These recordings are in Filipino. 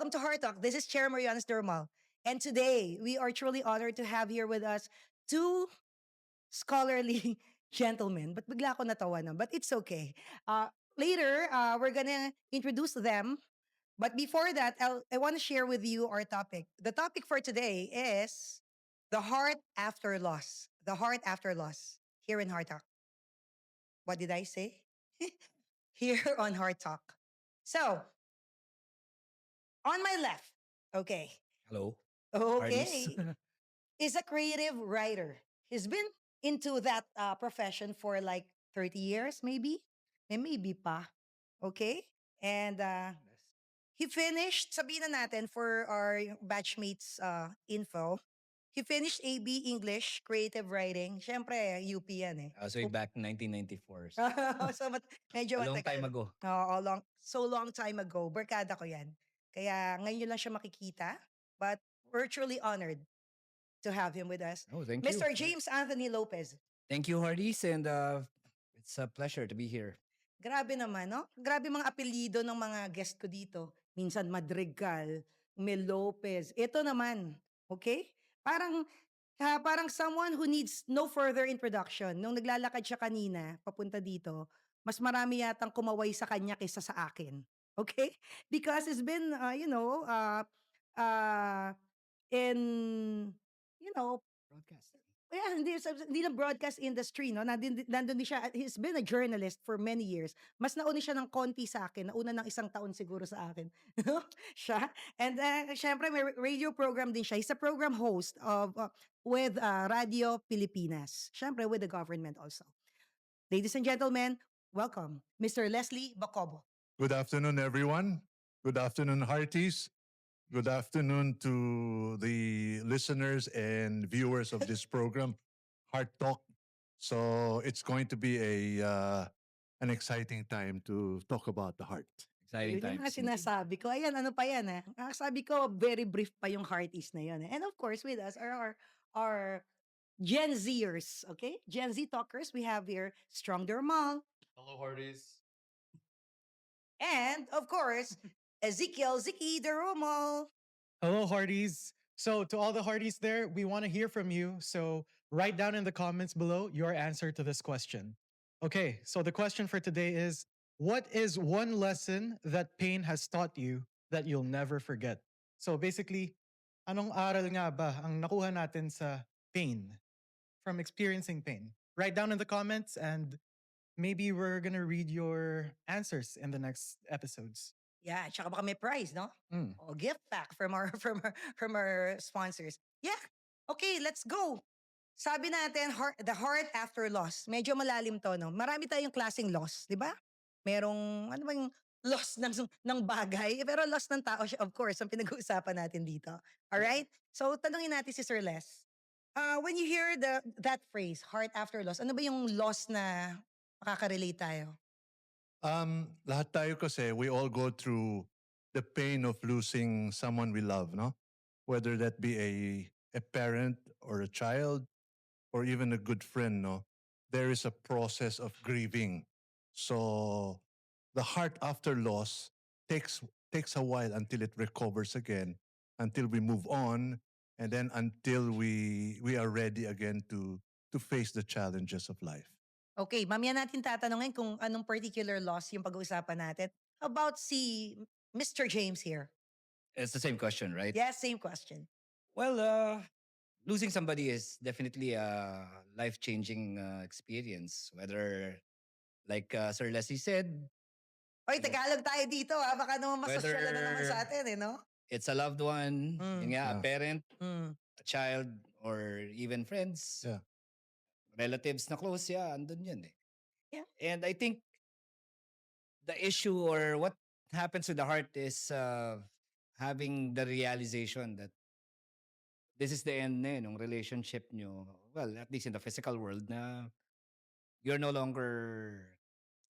Welcome to Heart Talk. This is Chair Marianas Dermal. And today, we are truly honored to have here with us two scholarly gentlemen. But bigla ako natawa na, but it's okay. Later, we're gonna introduce them. But before that, I want to share with you our topic. The topic for today is the heart after loss. The heart after loss here in Heart Talk. What did I say? Here on Heart Talk. So, on my left, okay, Hello, Hardys. okay, is a creative writer. He's been into that profession for like 30 years, maybe, and maybe pa. Okay? And he finished, sabihin na natin for our batchmates info, he finished AB English, Creative Writing. Siyempre, UP yan eh. So back in 1994. So, medyo A long time matagal. ago. Oo, long time ago. Barkada ko yan. Kaya ngayon lang siya makikita. But we're truly honored to have him with us. Oh, thank Mr. you. James Anthony Lopez. Thank you, Hardys, and it's a pleasure to be here. Grabe naman, no? Grabe mga apelyido ng mga guest ko dito. Minsan Madrigal, Mel Lopez. Ito naman, okay? Parang someone who needs no further introduction. Nung naglalakad siya kanina, papunta dito, mas marami yatang kumaway sa kanya kaysa sa akin. Okay? Because it's been, in, you know, Broadcast. yeah, hindi lang broadcast industry, no? Nandun din siya. He's been a journalist for many years. Mas nauna siya ng konti sa akin. Nauna ng isang taon siguro sa akin. Siya. And syempre, may radio program din siya. He's a program host of with Radio Pilipinas. Syempre, with the government also. Ladies and gentlemen, welcome, Mr. Leslie Bacobo. Good afternoon, everyone. Good afternoon, Hearties. Good afternoon to the listeners and viewers of this program, Heart Talk. So it's going to be an exciting time to talk about the heart. Exciting Yun yung nga times. sinasabi ko. Ayan, ano pa yan eh. Sabi ko, very brief pa yung hearties na yun. And of course, with us are our Gen Zers, okay? Gen Z talkers. We have here Strong Dermal. Hello, Hardys. And of course, Ezekiel Ziki Derumo. Hello, Hardys. So, to all the Hardys there, we want to hear from you. So, write down in the comments below your answer to this question. Okay, so the question for today is, what is one lesson that pain has taught you that you'll never forget? So basically, anong aral nga ba ang nakuha natin sa pain, from experiencing pain? Write down in the comments and maybe we're gonna read your answers in the next episodes. Yeah, tsaka baka may prize, no? Mm. O gift pack from our sponsors. Yeah. Okay, let's go. Sabi natin, the heart after loss. Medyo malalim to, no? Marami tayong klaseng loss, di ba? Merong, ano ba yung loss ng bagay? Pero loss ng tao, of course, ang pinag-uusapan natin dito. Alright? So, tanungin natin si Sir Les. When you hear that phrase, heart after loss, ano ba yung loss na makaka-relate tayo? Lahat tayo kasi, we all go through the pain of losing someone we love, no? Whether that be a parent or a child or even a good friend, no? There is a process of grieving. So the heart after loss takes a while until it recovers again, until we move on, and then until we are ready again to face the challenges of life. Okay, mamaya natin tatanungin kung anong particular loss yung pag-uusapan natin. How about si Mr. James here? It's the same question, right? Yes, same question. Well, losing somebody is definitely a life-changing experience. Whether, like Sir Leslie said, Oy, Tagalog tayo dito ha. Baka naman masosyal na naman sa atin eh, no? it's a loved one, yun nga, a Yeah. parent, Mm. a child, or even friends, Yeah. relatives na close, yeah, andun yun eh. Yeah. And I think the issue or what happens with the heart is having the realization that this is the end na ng relationship nyo. Well, at least in the physical world na you're no longer,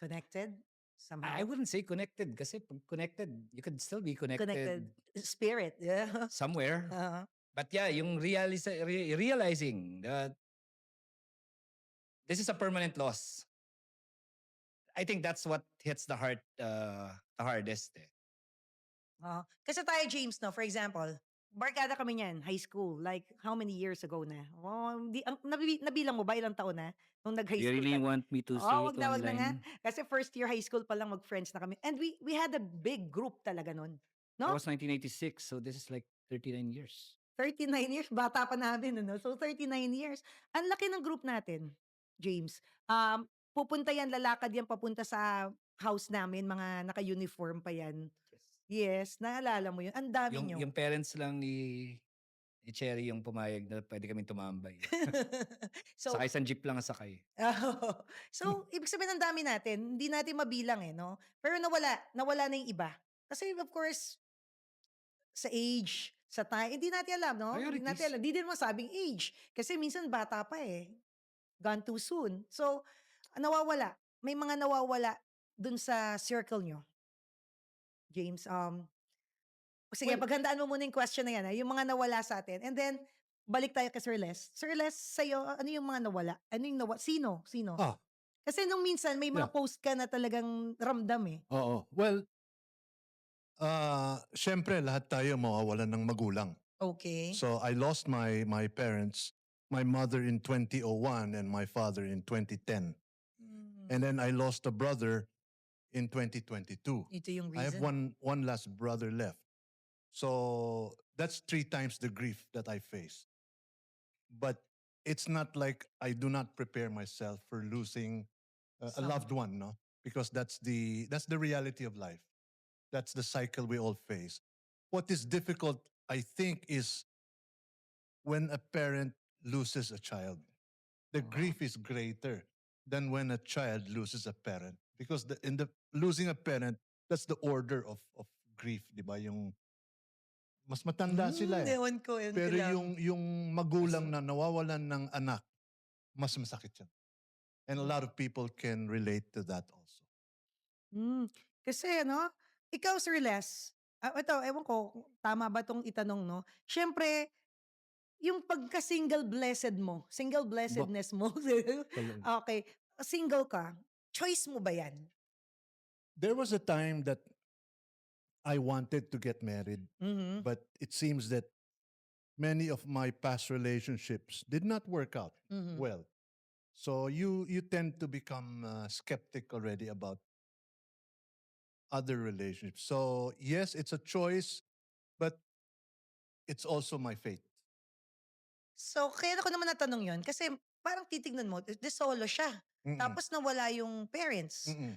Connected? Somehow? I wouldn't say connected kasi pag connected, you could still be Connected. Spirit. Yeah. somewhere. Uh-huh. But yeah, yung realizing that this is a permanent loss. I think that's what hits the heart the hardest. Eh. Kasi tayo, James, no, for example, barkada kami niyan, high school. Like, how many years ago na? Nabilang mo ba ilang taon na nung Do nag-high you school really kami? want me to say it Wag na nga. online? Kasi first year high school pa lang mag-friends na kami. And we had a big group talaga nun. That No? was 1986, so this is like 39 years. 39 years, bata pa namin, ano? So, 39 years. Ang laki ng group natin, James. Pupunta yan, lalakad yan papunta sa house namin, mga naka-uniform pa yan. Yes, naalala mo yun. Ang dami nyo. Yung parents lang ni Cherry yung pumayag na pwede kaming tumambay. So, Sakay isang jeep lang ang sakay. so, ibig sabihin ang dami natin, hindi natin mabilang eh, no? Pero nawala na yung iba. Kasi of course, sa age, sa time, hindi natin alam, no? Hindi natin Priorities. alam. Hindi din masabing age. Kasi minsan bata pa eh. Gone too soon. So, nawawala. May mga nawawala dun sa circle nyo. James, sige, Well, paghandaan mo muna yung question na yan, yung mga nawala sa atin. And then, balik tayo kay Sir Les. Sir Les, sa'yo, ano yung mga nawala? Ano yung Sino? Sino? Ah, Kasi nung minsan, may mga yeah. post ka na talagang ramdam eh. Oo. Well, syempre lahat tayo mawawalan ng magulang. Okay. So I lost my parents, my mother in 2001 and my father in 2010. Mm. And then I lost a brother in 2022. Ito yung I have reason. one last brother left. So that's 3 times the grief that I face. But it's not like I do not prepare myself for losing a loved one, no? Because that's the reality of life. That's the cycle we all face. What is difficult, I think, is when a parent loses a child. The grief is greater than when a child loses a parent. Because in the losing a parent, that's the order of grief, di ba? Yung mas matanda sila eh. Ewan ko Pero lang. yung magulang na nawawalan ng anak, mas masakit yan. And a lot of people can relate to that also. Kasi ano, ikaw Sir Les, ito, ewan ko, kung tama ba tong itanong, no? Siyempre, yung pagka-single blessedness mo, okay, single ka, choice mo ba yan? There was a time that I wanted to get married, Mhm. but it seems that many of my past relationships did not work out Mhm. well. So you tend to become skeptic already about other relationships. So yes, it's a choice, but it's also my fate. So, kaya ko naman natanong yon kasi parang titignan mo, solo siya. Mm-mm. Tapos nawala yung parents. Mm-mm.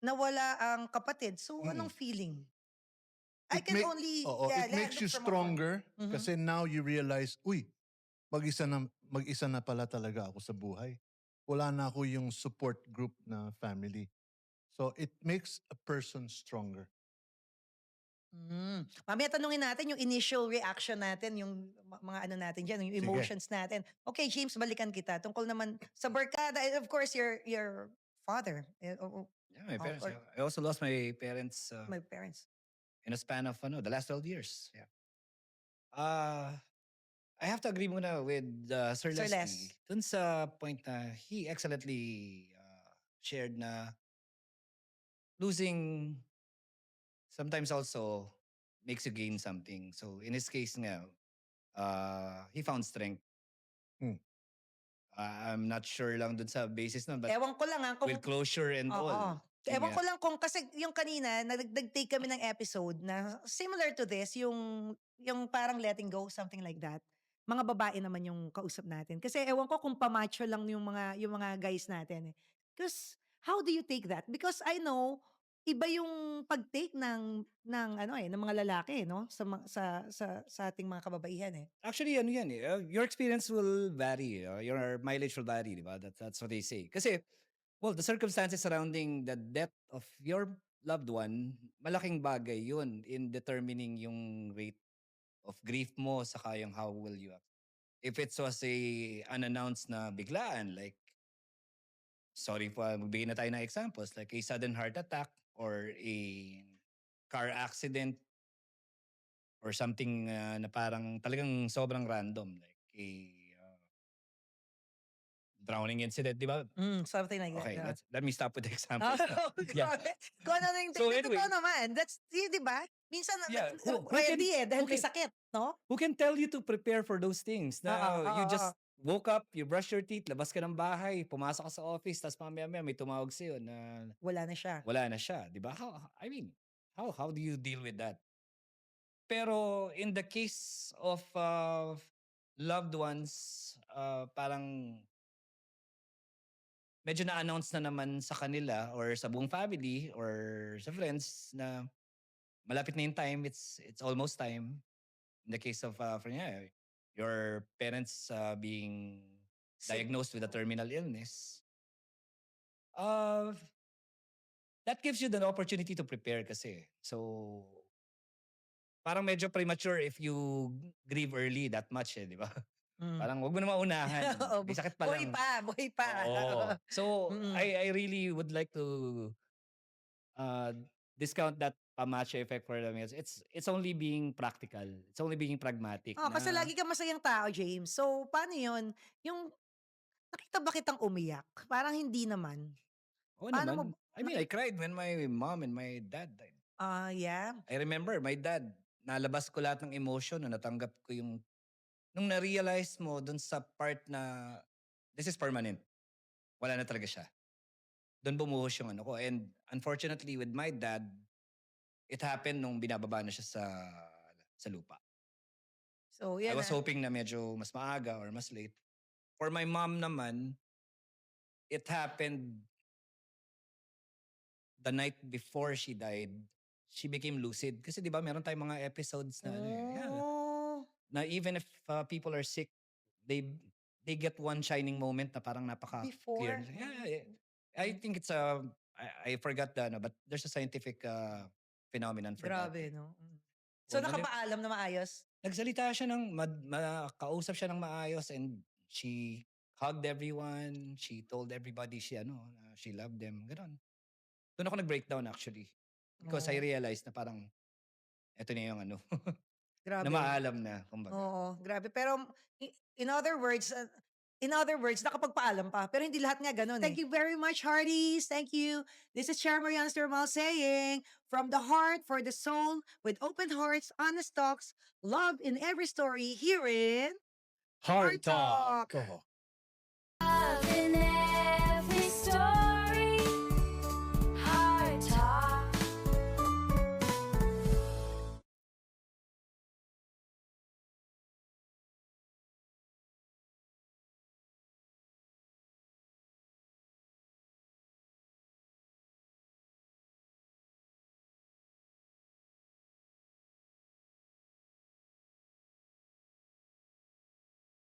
Nawala ang kapatid. So, Mm-mm. anong feeling? I It can make- only, Oo, it makes look you from afar. stronger Mhm. kasi now you realize, uy, mag-isa na pala talaga ako sa buhay. Wala na ako yung support group na family. So it makes a person stronger. Mamaya tanungin natin yung initial reaction natin, yung mga ano natin dyan, yung Sige. emotions natin. Okay, James, balikan kita. Tungkol naman sa barkada, and of course, your father, yeah, my parents. or I also lost my parents my parents. in a span of the last 12 years. Yeah. I have to agree muna with Sir Sir Leslie. Les. Dun sa point na he excellently shared na losing sometimes also makes you gain something. So in his case nga, he found strength. Hmm. I'm not sure lang dun sa basis nun, but Ewan ko lang kung... with closure and Oo. all. Ewan Yeah. ko lang kung, kasi yung kanina, nag-take kami ng episode na similar to this, yung parang letting go, something like that. Mga babae naman yung kausap natin. Kasi ewan ko kung pamacho lang yung mga guys natin. Because how do you take that? Because I know, iba yung pag-take ng mga lalaki, no? Sa ating mga kababaihan eh. Actually, ano yan eh. Your experience will vary. Your mileage will vary, di ba? That's what they say. Kasi, well, the circumstances surrounding the death of your loved one, malaking bagay yun in determining yung rate of grief mo, saka yung how will you act. If it was unannounced na biglaan, like, sorry po, magbigay na tayo ng examples, like a sudden heart attack or a car accident or something na parang talagang sobrang random, like a drowning incident, di ba? Something like that. Okay, Yeah. let me stop with the examples. Yeah. Grabe. Kung ano na yung So totoo anyway, naman. That's, di ba? Minsan, yeah, ready dahil who may can sakit, no? who can tell you to prepare for those things? Oo, Na you oo, oo. just woke up, you brush your teeth, labas ka ng bahay, pumasok ka sa office, tapos mamaya-maya may tumawag sa'yo na Wala na siya. wala na siya, di ba? I mean, how do you deal with that? Pero in the case of loved ones, parang medyo na-announce na naman sa kanila or sa buong family or sa friends na malapit na yung time, it's almost time. In the case of your parents being Sick. diagnosed with a terminal illness, uh, that gives you the opportunity to prepare kasi. So, parang medyo premature if you grieve early that much di ba? Mm. Parang wag mo na maunahan. Oo, May sakit pa buhay lang. pa, buhay pa. Oo. So, Mm. I really would like to uh, discount that pamacho effect for them. It's only being practical. It's only being pragmatic Kasi na lagi kang masayang tao, James. So, paano yun? Yung, nakita ba kitang umiyak? Parang hindi naman. oo Paano mo, naman. I mean, I cried when my mom and my dad died. yeah. I remember my dad, nalabas ko lahat ng emotion na natanggap ko yung nung na-realize mo dun sa part na this is permanent. Wala na talaga siya. Doon bumuhos yung ano ko. And unfortunately with my dad, it happened nung binababa na siya sa lupa. So, I yan was hoping na medyo mas maaga or mas late. For my mom naman, it happened the night before she died. She became lucid. Kasi di ba meron tayong mga episodes na Oh. na even if people are sick, they get one shining moment na parang napaka-clear. Before? Yeah. I think it's I forgot but there's a scientific phenomenon for that. Grabe, no? So, Oo, nakapaalam na maayos? nagsalita siya kausap siya ng maayos and she hugged everyone. She told everybody she loved them. Ganon. Doon ako nag-breakdown actually. Because I Oo. realized na parang eto na yung na Grabe. maalam na, kumbaga. Oo, grabe. Pero in other words, nakapagpaalam pa. Pero hindi lahat nga ganun Thank you very much, Hearties. Thank you. This is Chair Mariana Stormal saying, from the heart, for the soul, with open hearts, honest talks, love in every story, here in Heart Talk. Talk.